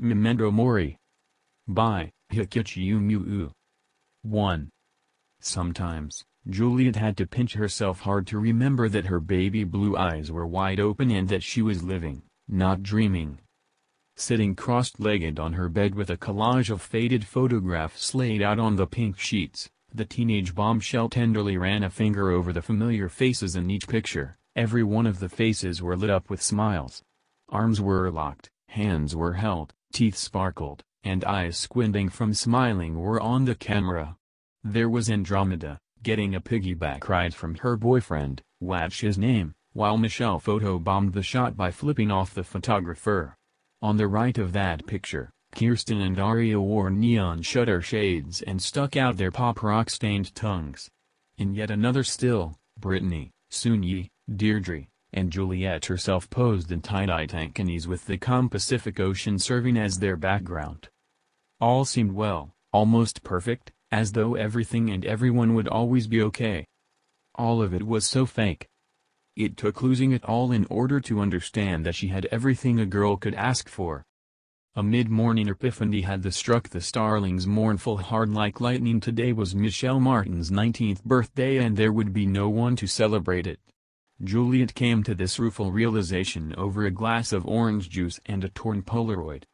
Memento Mori. By Hikichi Umu. 1. Sometimes, Juliet had to pinch herself hard to remember that her baby blue eyes were wide open and that she was living, not dreaming. Sitting cross-legged on her bed with a collage of faded photographs laid out on the pink sheets, the teenage bombshell tenderly ran a finger over the familiar faces in each picture. Every one of the faces were lit up with smiles. Arms were locked, hands were held, teeth sparkled, and eyes squinting from smiling were on the camera. There was Andromeda, getting a piggyback ride from her boyfriend, what's his name, while Michelle photobombed the shot by flipping off the photographer. On the right of that picture, Kirsten and Aria wore neon shutter shades and stuck out their pop rock-stained tongues. In yet another still, Brittany, Sunyi, Deirdre, and Juliet herself posed in tie-dye tankanis with the calm Pacific Ocean serving as their background. All seemed well, almost perfect, as though everything and everyone would always be okay. All of it was so fake. It took losing it all in order to understand that she had everything a girl could ask for. A mid-morning epiphany had struck the starling's mournful heart like lightning. Today was Michelle Martin's 19th birthday and there would be no one to celebrate it. Juliet came to this rueful realization over a glass of orange juice and a torn Polaroid.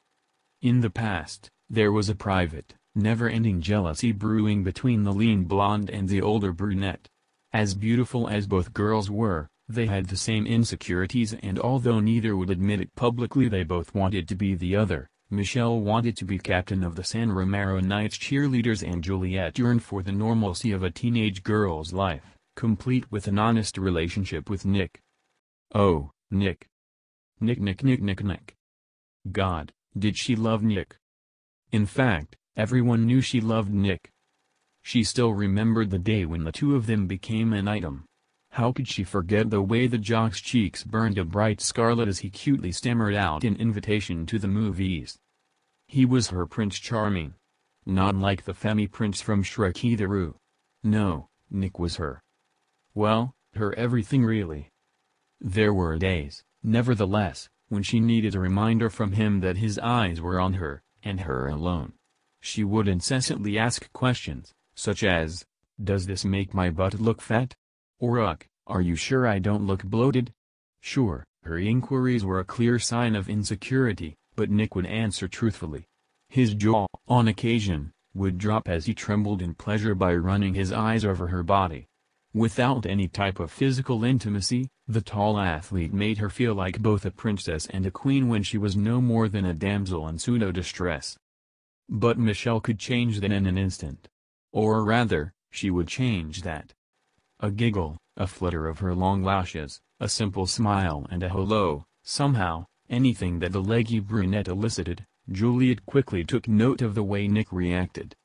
In the past, there was a private, never-ending jealousy brewing between the lean blonde and the older brunette. As beautiful as both girls were, they had the same insecurities, and although neither would admit it publicly, they both wanted to be the other. Michelle wanted to be captain of the San Romero Knights cheerleaders and Juliet yearned for the normalcy of a teenage girl's life, complete with an honest relationship with Nick. Oh, Nick. Nick. God, did she love Nick? In fact, everyone knew she loved Nick. She still remembered the day when the two of them became an item. How could she forget the way the jock's cheeks burned a bright scarlet as he cutely stammered out an invitation to the movies? He was her Prince Charming. Not like the Femi Prince from Shrek either. No, Nick was her. Well, her everything really. There were days, nevertheless, when she needed a reminder from him that his eyes were on her, and her alone. She would incessantly ask questions, such as, does this make my butt look fat? Or are you sure I don't look bloated? Sure, her inquiries were a clear sign of insecurity, but Nick would answer truthfully. His jaw, on occasion, would drop as he trembled in pleasure by running his eyes over her body. Without any type of physical intimacy, the tall athlete made her feel like both a princess and a queen when she was no more than a damsel in pseudo-distress. But Michelle could change that in an instant. Or rather, she would change that. A giggle, a flutter of her long lashes, a simple smile and a hello, somehow, anything that the leggy brunette elicited. Juliet quickly took note of the way Nick reacted.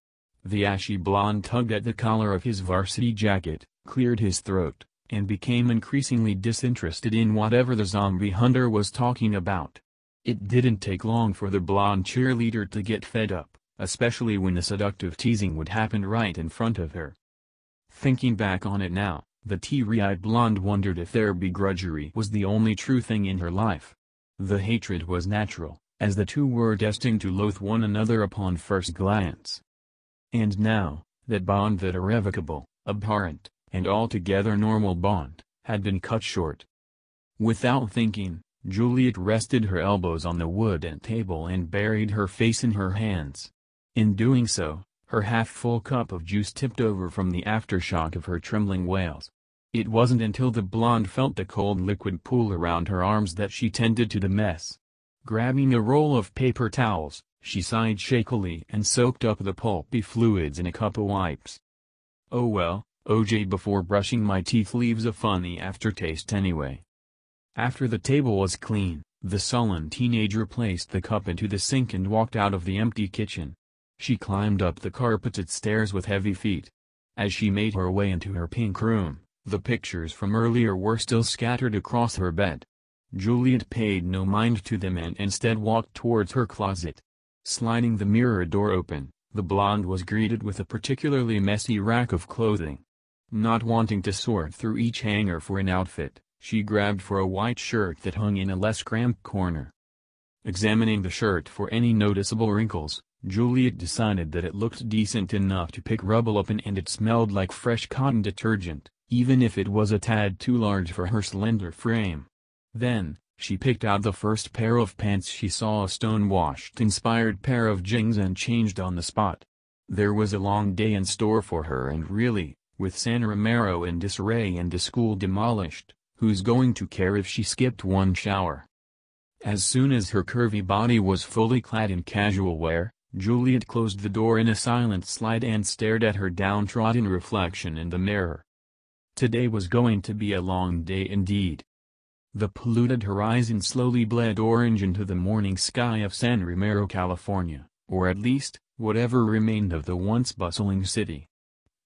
The ashy blonde tugged at the collar of his varsity jacket, cleared his throat, and became increasingly disinterested in whatever the zombie hunter was talking about. It didn't take long for the blonde cheerleader to get fed up, especially when the seductive teasing would happen right in front of her. Thinking back on it now, the teary-eyed blonde wondered if their begrudgery was the only true thing in her life. The hatred was natural, as the two were destined to loathe one another upon first glance. And now, that bond, that irrevocable, abhorrent, and altogether normal bond, had been cut short. Without thinking, Juliet rested her elbows on the wooden table and buried her face in her hands. In doing so, her half-full cup of juice tipped over from the aftershock of her trembling wails. It wasn't until the blonde felt the cold liquid pool around her arms that she tended to the mess. Grabbing a roll of paper towels, she sighed shakily and soaked up the pulpy fluids in a cup of wipes. Oh well, OJ before brushing my teeth leaves a funny aftertaste anyway. After the table was clean, the sullen teenager placed the cup into the sink and walked out of the empty kitchen. She climbed up the carpeted stairs with heavy feet. As she made her way into her pink room, the pictures from earlier were still scattered across her bed. Juliet paid no mind to them and instead walked towards her closet. Sliding the mirror door open, the blonde was greeted with a particularly messy rack of clothing. Not wanting to sort through each hanger for an outfit, she grabbed for a white shirt that hung in a less cramped corner. Examining the shirt for any noticeable wrinkles, Juliet decided that it looked decent enough to pick rubble up in, and it smelled like fresh cotton detergent, even if it was a tad too large for her slender frame. Then, she picked out the first pair of pants she saw, a stone-washed inspired pair of jeans, and changed on the spot. There was a long day in store for her, and really, with San Romero in disarray and the school demolished, who's going to care if she skipped one shower? As soon as her curvy body was fully clad in casual wear, Juliet closed the door in a silent slide and stared at her downtrodden reflection in the mirror. Today was going to be a long day indeed. The polluted horizon slowly bled orange into the morning sky of San Romero, California, or at least, whatever remained of the once bustling city.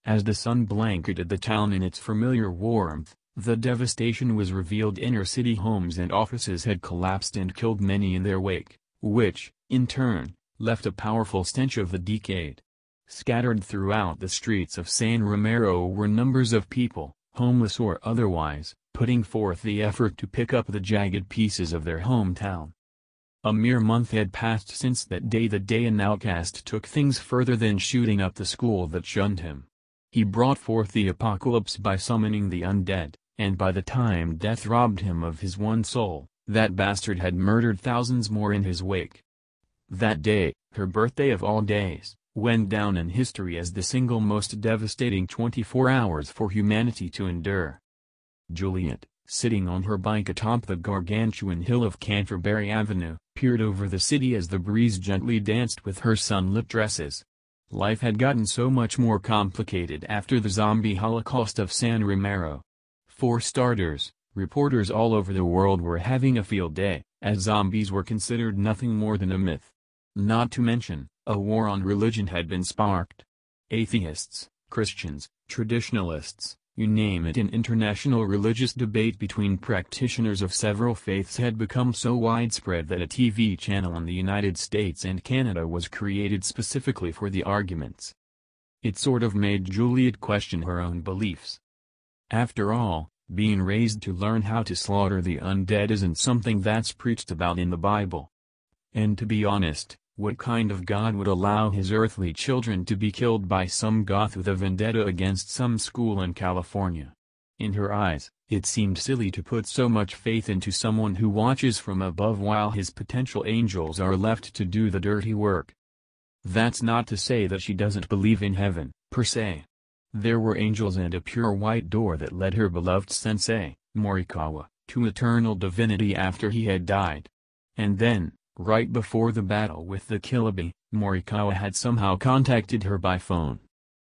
As the sun blanketed the town in its familiar warmth, the devastation was revealed. Inner city homes and offices had collapsed and killed many in their wake, which, in turn, left a powerful stench of the decade. Scattered throughout the streets of San Romero were numbers of people, homeless or otherwise, putting forth the effort to pick up the jagged pieces of their hometown. A mere month had passed since that day, the day an outcast took things further than shooting up the school that shunned him. He brought forth the apocalypse by summoning the undead, and by the time death robbed him of his one soul, that bastard had murdered thousands more in his wake. That day, her birthday of all days, went down in history as the single most devastating 24 hours for humanity to endure. Juliet, sitting on her bike atop the gargantuan hill of Canterbury Avenue, peered over the city as the breeze gently danced with her sunlit tresses. Life had gotten so much more complicated after the zombie holocaust of San Romero. For starters, reporters all over the world were having a field day, as zombies were considered nothing more than a myth. Not to mention, a war on religion had been sparked. Atheists, Christians, traditionalists, you name it. An international religious debate between practitioners of several faiths had become so widespread that a TV channel in the United States and Canada was created specifically for the arguments. It sort of made Juliet question her own beliefs. After all, being raised to learn how to slaughter the undead isn't something that's preached about in the Bible. And to be honest, what kind of God would allow his earthly children to be killed by some goth with a vendetta against some school in California? In her eyes, it seemed silly to put so much faith into someone who watches from above while his potential angels are left to do the dirty work. That's not to say that she doesn't believe in heaven, per se. There were angels and a pure white door that led her beloved sensei, Morikawa, to eternal divinity after he had died. And then, right before the battle with the Killaby, Morikawa had somehow contacted her by phone.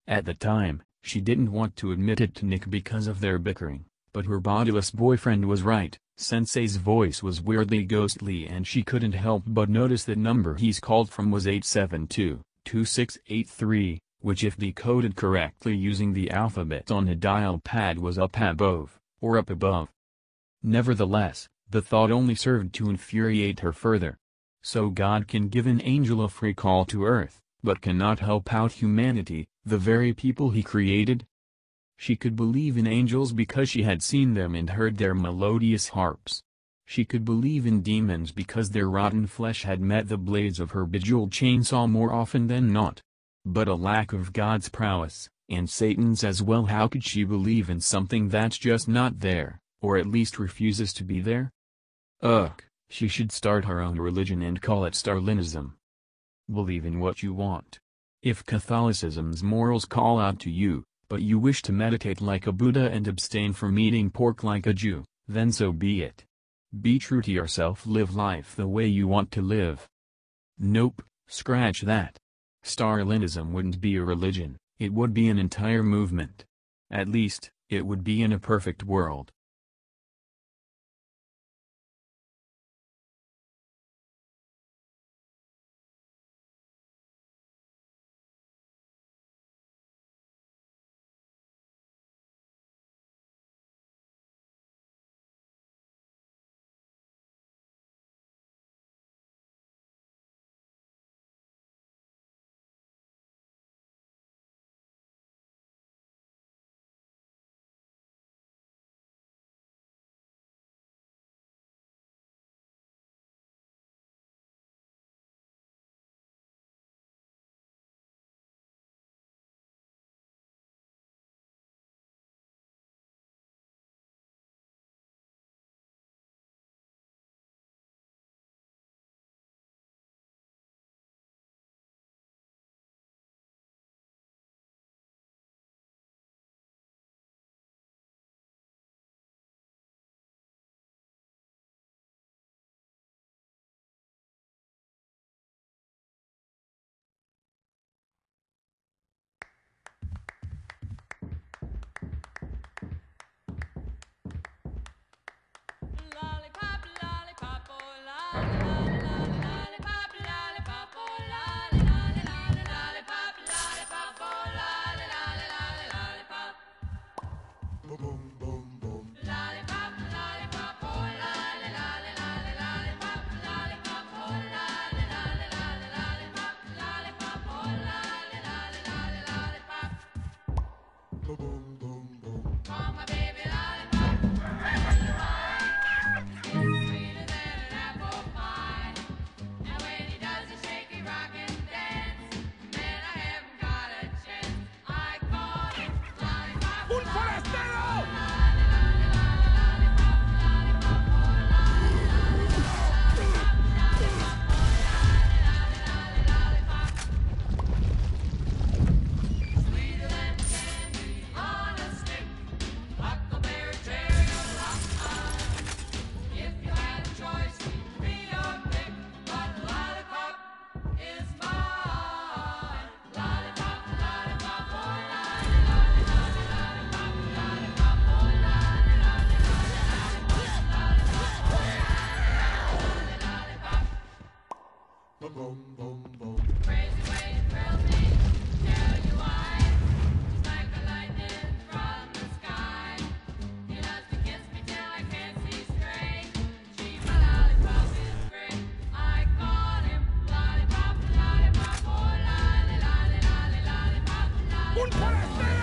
At the time, she didn't want to admit it to Nick because of their bickering, but her bodiless boyfriend was right. Sensei's voice was weirdly ghostly, and she couldn't help but notice the number he's called from was 872-2683, which if decoded correctly using the alphabet on a dial pad was up above, or up above. Nevertheless, the thought only served to infuriate her further. So God can give an angel a free call to earth, but cannot help out humanity, the very people he created? She could believe in angels because she had seen them and heard their melodious harps. She could believe in demons because their rotten flesh had met the blades of her bejeweled chainsaw more often than not. But a lack of God's prowess, and Satan's as well. How could she believe in something that's just not there, or at least refuses to be there? Ugh, she should start her own religion and call it Starlinism. Believe in what you want. If Catholicism's morals call out to you, but you wish to meditate like a Buddha and abstain from eating pork like a Jew, then so be it. Be true to yourself, live life the way you want to live. Nope, scratch that. Starlinism wouldn't be a religion, it would be an entire movement. At least, it would be in a perfect world. Un para